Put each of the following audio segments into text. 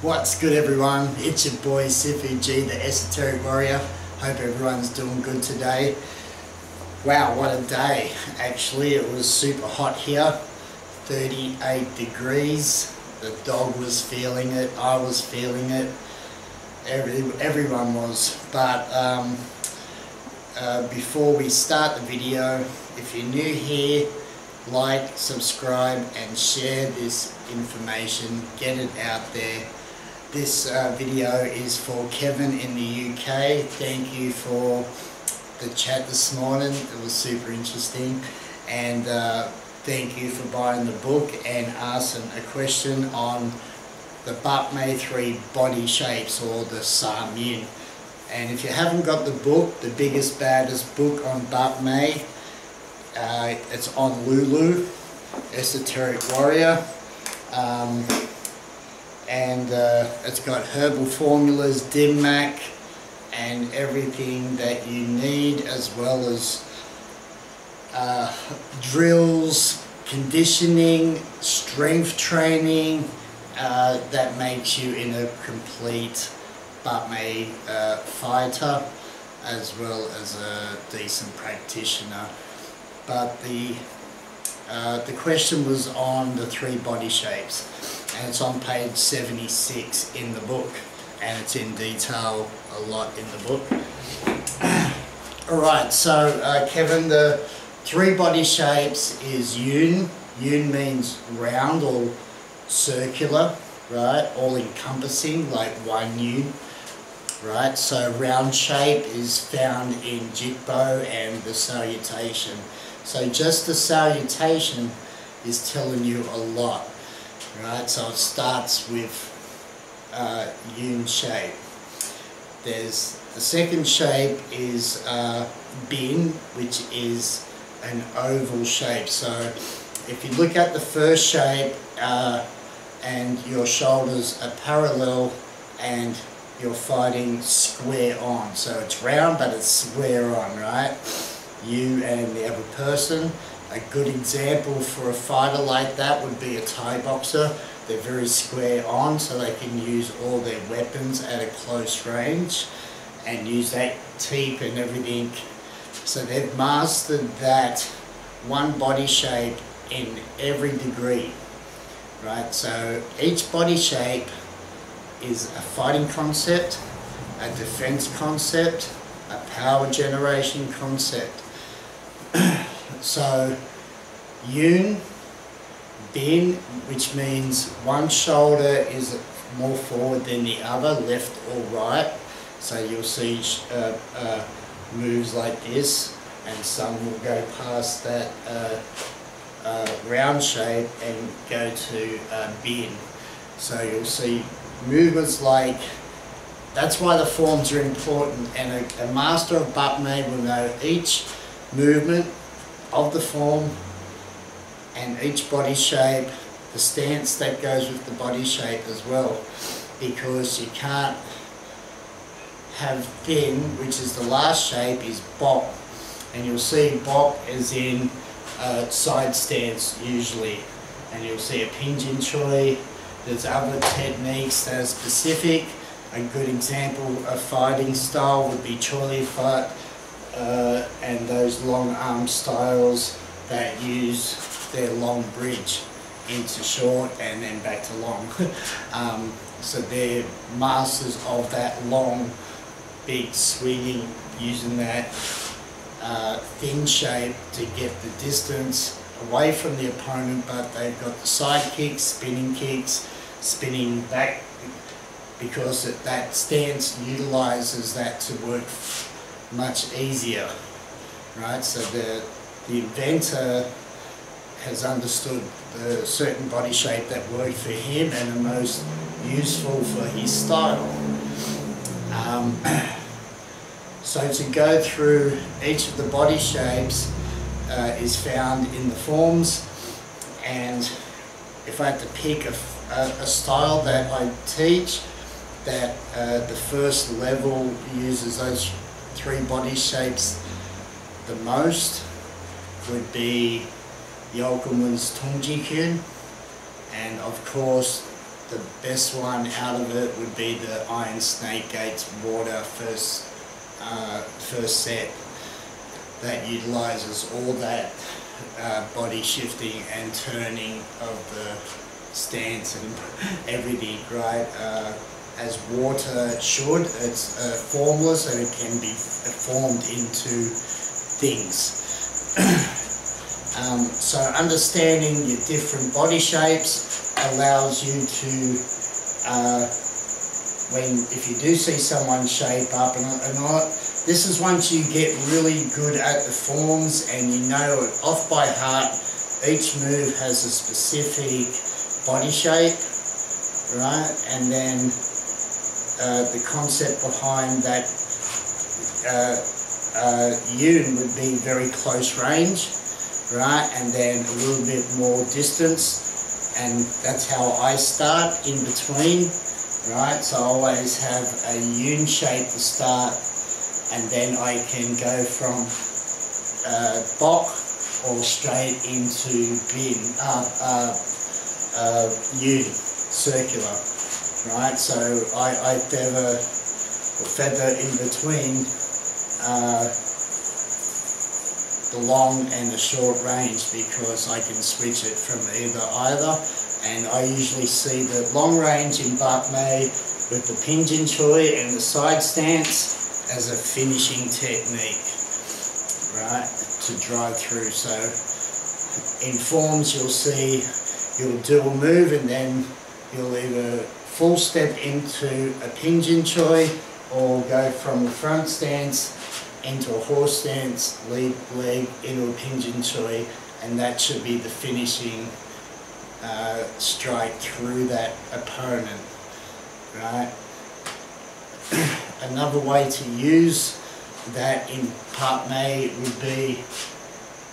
What's good, everyone? It's your boy Sifu G, the Esoteric Warrior. Hope everyone's doing good today. Wow, what a day. Actually, it was super hot here, 38 degrees. The dog was feeling it, I was feeling it, everyone was. But before we start the video, if you're new here, like, subscribe and share this information, get it out there. This video is for Kevin in the UK. Thank you for the chat this morning, it was super interesting. And thank you for buying the book and asking a question on the Bak Mei 3 body shapes, or the Saam Ying. And if you haven't got the book, the biggest baddest book on Bak Mei, it's on Lulu, Esoteric Warrior, and it's got herbal formulas, dim-mak, and everything that you need, as well as drills, conditioning, strength training, that makes you in a complete Bak Mei fighter, as well as a decent practitioner. But the question was on the 3 body shapes, and it's on page 76 in the book, and it's in detail a lot in the book. Alright, so Kevin, the 3 body shapes is Yun. Yun means round or circular, right? All encompassing, like one Yun, right? So round shape is found in Jigbo and the salutation. So just the salutation is telling you a lot, right? So it starts with Yun shape. There's the second shape is Bin, which is an oval shape. So if you look at the first shape and your shoulders are parallel and you're fighting square on, so it's round but it's square on, right? You and the other person. A good example for a fighter like that would be a Thai boxer. They're very square on, so they can use all their weapons at a close range and use that teep and everything. So they've mastered that one body shape in every degree, right? So each body shape is a fighting concept, a defense concept, a power generation concept. So Yun, Bin, which means one shoulder is more forward than the other, left or right. So you'll see moves like this, and some will go past that round shape and go to Bin. So you'll see movements like, that's why the forms are important, and a master of Bak Mei will know each movement of the form and each body shape, the stance that goes with the body shape as well, because you can't have Bin, which is the last shape, is Bok, and you'll see Bok as in side stance usually, and you'll see a Pinjin Choi. There's other techniques that are specific. A good example of fighting style would be Choi Fat, and those long arm styles that use their long bridge into short and then back to long. So they're masters of that long, big swinging, using that thin shape to get the distance away from the opponent, but they've got the side kicks, spinning back, because that stance utilizes that to work much easier, right? So the inventor has understood the certain body shape that worked for him and the most useful for his style. So to go through each of the body shapes is found in the forms, and if I had to pick a style that I teach that the first level uses those 3 body shapes the most, would be Yokomun's Tongji Kyun, and of course the best one out of it would be the Iron Snake Gates water first set, that utilizes all that body shifting and turning of the stance and everything, right? As water should, it's formless and it can be formed into things. So understanding your different body shapes allows you to, if you do see someone shape up, and this is once you get really good at the forms and you know it off by heart, each move has a specific body shape, right? And then the concept behind that Yun would be very close range, right? And then a little bit more distance, and that's how I start in between, right? So I always have a Yun shape to start, and then I can go from Bok or straight into Bin, Yun, circular, right? So I feather in between the long and the short range, because I can switch it from either. And I usually see the long range in Bak Mei with the Pinjin Choi and the side stance as a finishing technique, right, to drive through. So in forms you'll see you'll do a move and then you'll either full step into a Pinjin Choi or go from the front stance into a horse stance, lead leg into a Pinjin Choi, and that should be the finishing strike through that opponent, right? Another way to use that in Bak Mei would be,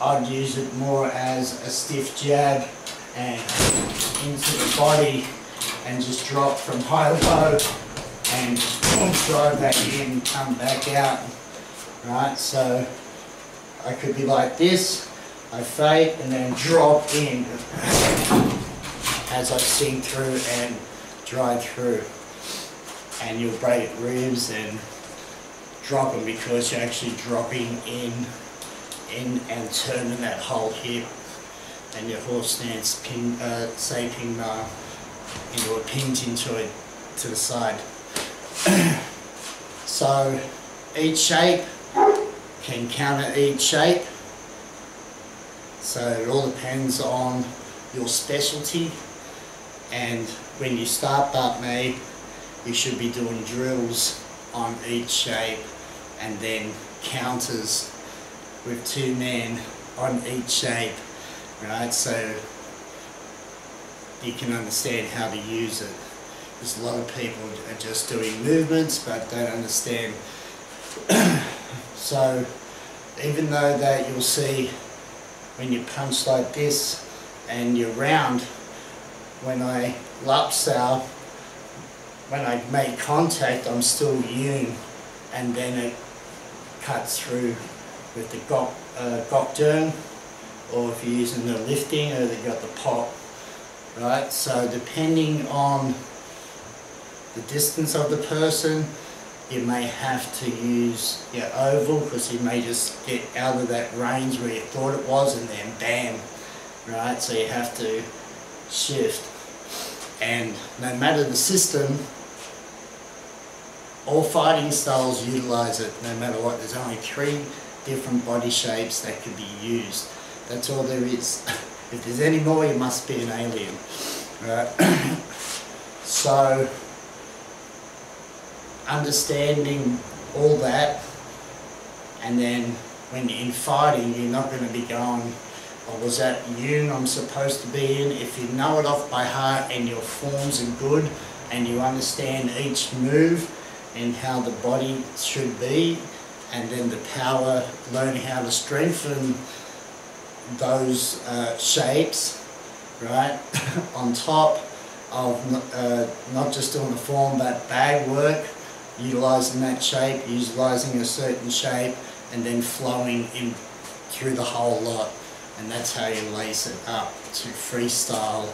I'd use it more as a stiff jab and into the body and just drop from high low and drive back in, come back out, right? So I could be like this, I fade and then drop in as I sink through and drive through. And you'll break ribs and drop them because you're actually dropping in and turning that whole hip, and your horse stance say ping ma into a Pinjin Choi to the side. So each shape can counter each shape, so it all depends on your specialty. And when you start Bak Mei, you should be doing drills on each shape and then counters with 2 men on each shape, right? So you can understand how to use it. Because a lot of people are just doing movements but don't understand. So even though that you'll see when you punch like this and you're round, when I lapsao, when I make contact, I'm still Yun, and then it cuts through with the gokdurn, or if you're using the lifting, or they've got the pop, right? So depending on the distance of the person, you may have to use your oval, because you may just get out of that range where you thought it was and then bam, right? So you have to shift. And no matter the system, all fighting styles utilize it, no matter what. There's only 3 different body shapes that can be used. That's all there is. If there's any more, you must be an alien, right? So understanding all that, and then when you're in fighting, you're not going to be going, or was that Yun I'm supposed to be in? If you know it off by heart and your forms are good and you understand each move and how the body should be, and then the power, learn how to strengthen those shapes, right? On top of not just doing the form but bag work, utilizing that shape, utilizing a certain shape, and then flowing in through the whole lot. And that's how you lace it up to freestyle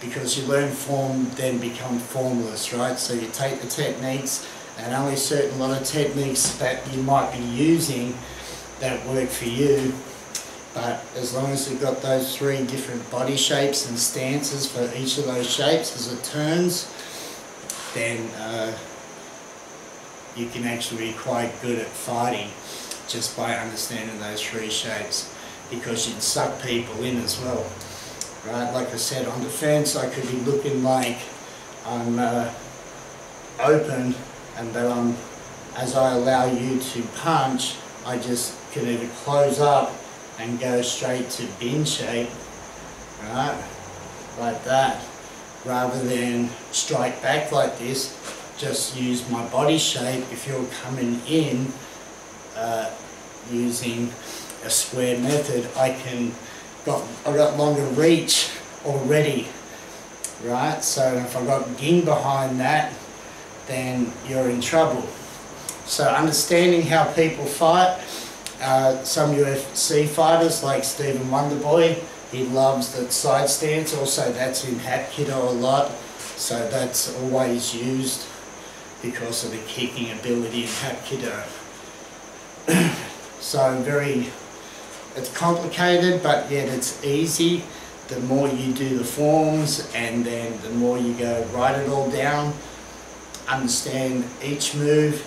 because you learn form then become formless, right? So you take the techniques, and only certain lot of techniques that you might be using that work for you, but as long as you've got those 3 different body shapes and stances for each of those shapes as it turns, then you can actually be quite good at fighting just by understanding those 3 shapes, because you'd suck people in as well, right? Like I said, on the fence I could be looking like I'm open, and that as I allow you to punch, I just can either close up and go straight to bin shape, right, like that, rather than strike back like this. Just use my body shape. If you're coming in using a square method, I've got longer reach already, right? So if I've got ging behind that, then you're in trouble. So understanding how people fight, some UFC fighters like Stephen Wonderboy, he loves that side stance. Also that's in Hapkido a lot, so that's always used because of the kicking ability in Hapkido. So it's complicated, but yet it's easy. The more you do the forms, and then the more you go write it all down, understand each move,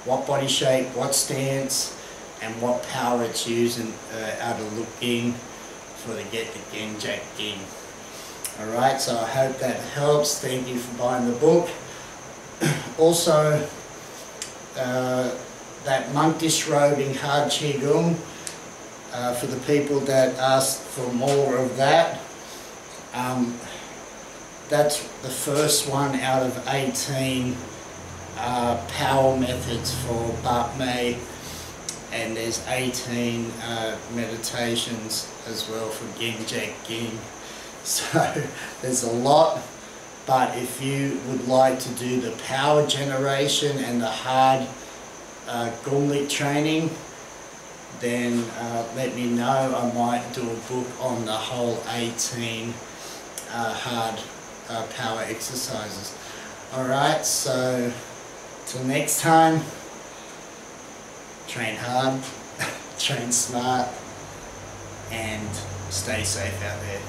what body shape, what stance, and what power it's using out of Look Ging for the Get the Genjak Ging. Alright, so I hope that helps. Thank you for buying the book. Also, that monk disrobing hard Qigong, for the people that ask for more of that, that's the first one out of 18 power methods for Bak Mei, and there's 18 meditations as well for Genjak Ging. So there's a lot. But if you would like to do the power generation and the hard Gonglik training, then let me know. I might do a book on the whole 18 hard power exercises. Alright, so till next time, train hard, train smart, and stay safe out there.